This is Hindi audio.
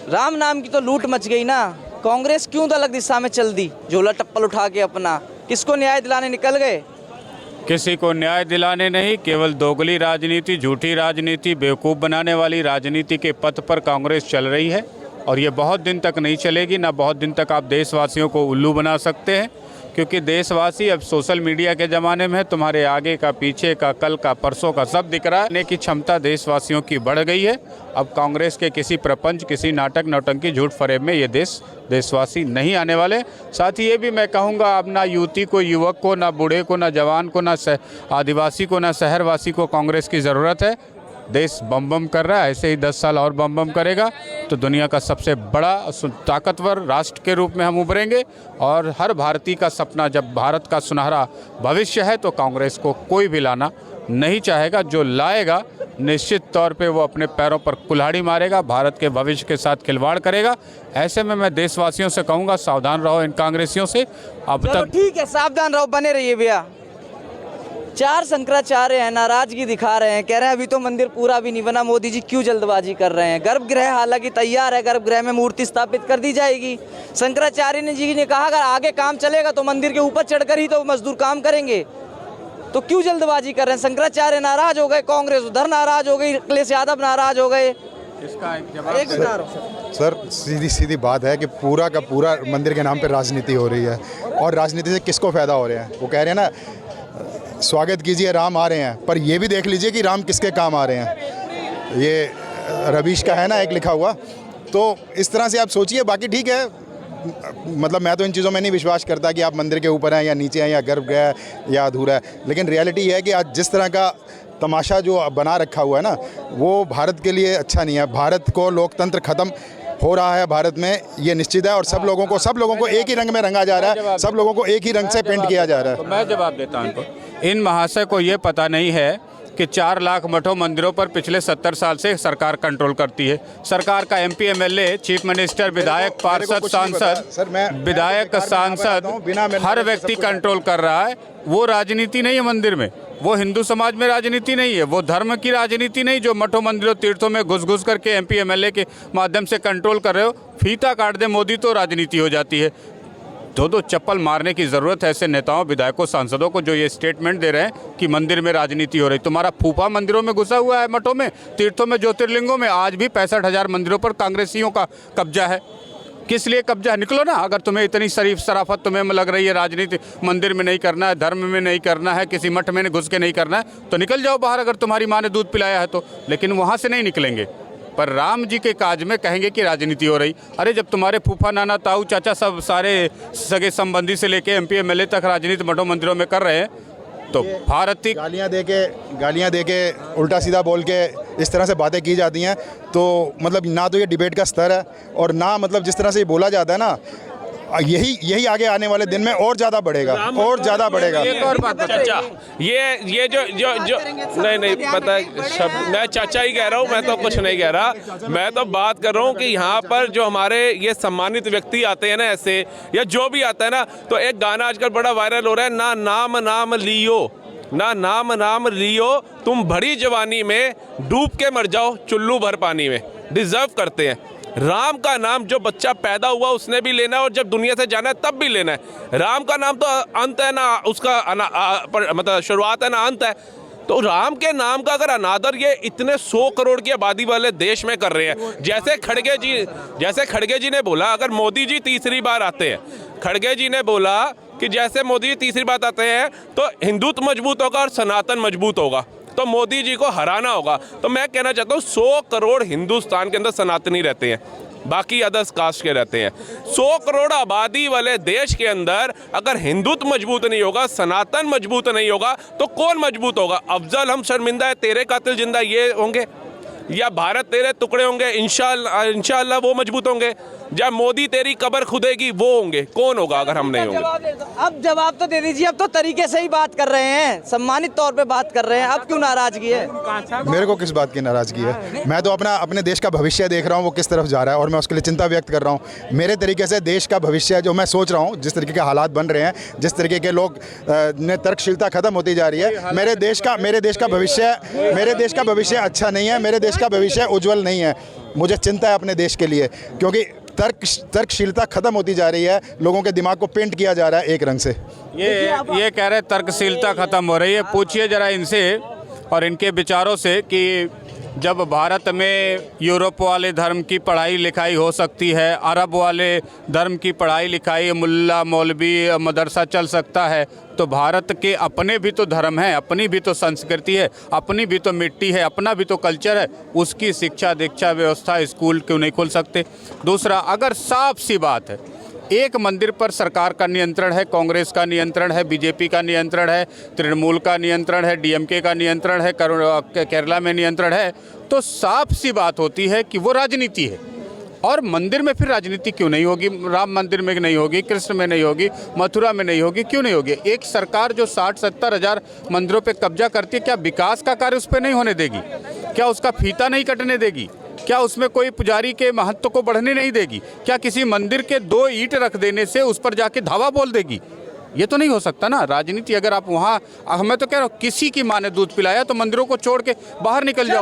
राम नाम की तो लूट मच गई ना। कांग्रेस क्यों तो अलग दिशा में चल दी, झोला टप्पल उठा के अपना। किसको न्याय दिलाने निकल गए? किसी को न्याय दिलाने नहीं, केवल दोगली राजनीति, झूठी राजनीति, बेवकूफ़ बनाने वाली राजनीति के पथ पर कांग्रेस चल रही है और ये बहुत दिन तक नहीं चलेगी। ना बहुत दिन तक आप देशवासियों को उल्लू बना सकते हैं, क्योंकि देशवासी अब सोशल मीडिया के ज़माने में है। तुम्हारे आगे का, पीछे का, कल का, परसों का सब दिख रहा है। की क्षमता देशवासियों की बढ़ गई है। अब कांग्रेस के किसी प्रपंच, किसी नाटक, नौटंकी, झूठ फरेब में ये देशवासी नहीं आने वाले। साथ ही ये भी मैं कहूँगा, अब ना युवती को, युवक को, ना बूढ़े को, ना जवान को, ना आदिवासी को, ना शहरवासी को कांग्रेस की ज़रूरत है। देश बम बम कर रहा है, ऐसे ही 10 साल और बम बम करेगा तो दुनिया का सबसे बड़ा ताकतवर राष्ट्र के रूप में हम उभरेंगे। और हर भारतीय का सपना, जब भारत का सुनहरा भविष्य है तो कांग्रेस को कोई भी लाना नहीं चाहेगा। जो लाएगा निश्चित तौर पे वो अपने पैरों पर कुल्हाड़ी मारेगा, भारत के भविष्य के साथ खिलवाड़ करेगा। ऐसे में मैं देशवासियों से कहूँगा, सावधान रहो इन कांग्रेसियों से। अब तक ठीक है, सावधान रहो, बने रहिए भैया। 4 शंकराचार्य हैं, नाराजगी दिखा रहे हैं, कह रहे हैं अभी तो मंदिर पूरा भी नहीं बना, मोदी जी क्यों जल्दबाजी कर रहे हैं। गर्भगृह हालांकि तैयार है, गर्भगृह में मूर्ति स्थापित कर दी जाएगी। शंकराचार्य जी ने कहा अगर आगे काम चलेगा तो मंदिर के ऊपर चढ़कर ही तो मजदूर काम करेंगे, तो क्यों जल्दबाजी कर रहे हैं। शंकराचार्य नाराज हो गए, कांग्रेस उधर नाराज हो गई, अखिलेश यादव नाराज हो गए। इसका एक जवाब सर, सीधी सीधी बात है कि पूरा का पूरा मंदिर के नाम पे राजनीति हो रही है। और राजनीति से किसको फ़ायदा हो रहा है? वो कह रहे हैं ना, स्वागत कीजिए राम आ रहे हैं, पर ये भी देख लीजिए कि राम किसके काम आ रहे हैं। ये रवीश का है ना एक लिखा हुआ, तो इस तरह से आप सोचिए। बाकी ठीक है, मतलब मैं तो इन चीज़ों में नहीं विश्वास करता कि आप मंदिर के ऊपर हैं या नीचे हैं या गर्भगृह या अधूरा है। लेकिन रियलिटी ये है कि आज जिस तरह का तमाशा जो बना रखा हुआ है ना, वो भारत के लिए अच्छा नहीं है। भारत को लोकतंत्र ख़त्म हो रहा है भारत में, ये निश्चित है। और सब लोगों को एक ही रंग में रंगा जा रहा है, सब लोगों को एक ही रंग से पेंट किया जा रहा है। तो मैं जवाब देता हूं इनको। इन महाशय को ये पता नहीं है कि 4 लाख मठों मंदिरों पर पिछले 70 साल से सरकार कंट्रोल करती है। सरकार का MP MLA, चीफ मिनिस्टर, विधायक, पार्षद, सांसद, विधायक, सांसद, हर व्यक्ति कंट्रोल कर रहा है। वो राजनीति नहीं है मंदिर में, वो हिंदू समाज में राजनीति नहीं है, वो धर्म की राजनीति नहीं जो मठों मंदिरों तीर्थों में घुस घुस करके MP MLA के माध्यम से कंट्रोल कर रहे हो। फीता काट दे मोदी तो राजनीति हो जाती है। दो चप्पल मारने की ज़रूरत है ऐसे नेताओं, विधायकों, सांसदों को जो ये स्टेटमेंट दे रहे हैं कि मंदिर में राजनीति हो रही। तुम्हारा फूफा मंदिरों में घुसा हुआ है, मठों में, तीर्थों में, ज्योतिर्लिंगों में। आज भी 65,000 मंदिरों पर कांग्रेसियों का कब्जा है। किस लिए कब्जा? निकलो ना। अगर तुम्हें इतनी शरीफ शराफत तुम्हें लग रही है, राजनीति मंदिर में नहीं करना है, धर्म में नहीं करना है, किसी मठ में घुस के नहीं करना है, तो निकल जाओ बाहर, अगर तुम्हारी माँ ने दूध पिलाया है तो। लेकिन वहाँ से नहीं निकलेंगे। पर राम जी के काज में कहेंगे कि राजनीति हो रही। अरे जब तुम्हारे फूफा, नाना, ताऊ, चाचा सब सारे सगे संबंधी से लेके MP MLA तक राजनीति मठों मंदिरों में कर रहे हैं, तो भारतीय गालियाँ दे के उल्टा सीधा बोल के इस तरह से बातें की जाती हैं, तो मतलब ना तो ये डिबेट का स्तर है और ना मतलब जिस तरह से ये बोला जाता है ना, यही आगे आने वाले दिन में और ज़्यादा बढ़ेगा, और ज़्यादा बढ़ेगा। एक और बात चाचा, ये जो नहीं पता शब्द, मैं चाचा ही कह रहा हूँ, मैं तो कुछ नहीं कह रहा। मैं तो बात कर रहा हूँ कि यहाँ पर जो हमारे ये सम्मानित व्यक्ति आते हैं ना, ऐसे या जो भी आता है ना, तो एक गाना आजकल बड़ा वायरल हो रहा है, ना नाम नाम लियो, ना नाम नाम लियो, तुम बड़ी जवानी में डूब के मर जाओ चुल्लू भर पानी में। डिजर्व करते हैं। राम का नाम जो बच्चा पैदा हुआ उसने भी लेना है और जब दुनिया से जाना है तब भी लेना है। राम का नाम तो अंत है ना उसका, मतलब शुरुआत है ना अंत है। तो राम के नाम का अगर अनादर ये इतने 100 करोड़ की आबादी वाले देश में कर रहे हैं, जैसे खड़गे जी ने बोला, अगर मोदी जी तीसरी बार आते हैं, खड़गे जी ने बोला कि जैसे मोदी जी तीसरी बार आते हैं तो हिंदुत्व मजबूत होगा और सनातन मजबूत होगा, तो मोदी जी को हराना होगा। तो मैं कहना चाहता हूँ 100 करोड़ हिंदुस्तान के अंदर सनातनी रहते हैं, बाकी अदर्स कास्ट के रहते हैं। 100 करोड़ आबादी वाले देश के अंदर अगर हिंदुत्व मजबूत नहीं होगा, सनातन मजबूत नहीं होगा, तो कौन मजबूत होगा? अफजल हम शर्मिंदा है, तेरे कातिल जिंदा, ये होंगे? या भारत तेरे टुकड़े होंगे, इंशाअल्लाह वो मजबूत होंगे? जब मोदी तेरी कब्र खुदेगी वो होंगे? कौन होगा अगर हम नहीं होंगे? अब जवाब तो दे दीजिए। अब तो तरीके से ही बात कर रहे हैं, सम्मानित तौर पे बात कर रहे हैं, अब क्यों नाराजगी है? मेरे को किस बात की नाराजगी है? मैं तो अपने देश का भविष्य देख रहा हूँ वो किस तरफ जा रहा है और मैं उसके लिए चिंता व्यक्त कर रहा हूँ। मेरे तरीके से देश का भविष्य जो मैं सोच रहा हूँ, जिस तरीके के हालात बन रहे हैं, जिस तरीके के लोग ने तर्कशीलता खत्म होती जा रही है, मेरे देश का भविष्य अच्छा नहीं है। मेरे देश देश का भविष्य उज्जवल नहीं है। मुझे चिंता है अपने देश के लिए, क्योंकि तर्कशीलता खत्म होती जा रही है, लोगों के दिमाग को पेंट किया जा रहा है एक रंग से। ये कह रहे तर्कशीलता खत्म हो रही है। पूछिए जरा इनसे और इनके विचारों से कि जब भारत में यूरोप वाले धर्म की पढ़ाई लिखाई हो सकती है, अरब वाले धर्म की पढ़ाई लिखाई, मुल्ला मौलवी मदरसा चल सकता है, तो भारत के अपने भी तो धर्म है, अपनी भी तो संस्कृति है, अपनी भी तो मिट्टी है, अपना भी तो कल्चर है, उसकी शिक्षा दीक्षा व्यवस्था स्कूल क्यों नहीं खोल सकते? दूसरा, अगर साफ सी बात है, एक मंदिर पर सरकार का नियंत्रण है, कांग्रेस का नियंत्रण है, बीजेपी का नियंत्रण है, तृणमूल का नियंत्रण है, डीएमके का नियंत्रण है, केरला में नियंत्रण है, तो साफ सी बात होती है कि वो राजनीति है। और मंदिर में फिर राजनीति क्यों नहीं होगी? राम मंदिर में नहीं होगी, कृष्ण में नहीं होगी, मथुरा में नहीं होगी, क्यों नहीं होगी? एक सरकार जो 60-70 हज़ार मंदिरों पे कब्जा करती है, क्या विकास का कार्य उस पर नहीं होने देगी? क्या उसका फीता नहीं कटने देगी? क्या उसमें कोई पुजारी के महत्व को बढ़ने नहीं देगी? क्या किसी मंदिर के 2 ईंट रख देने से उस पर जाके धावा बोल देगी? ये तो नहीं हो सकता ना। राजनीति अगर आप वहाँ, मैं तो कह रहा हूँ, किसी की माँ ने दूध पिलाया तो मंदिरों को छोड़ के बाहर निकल जाओ।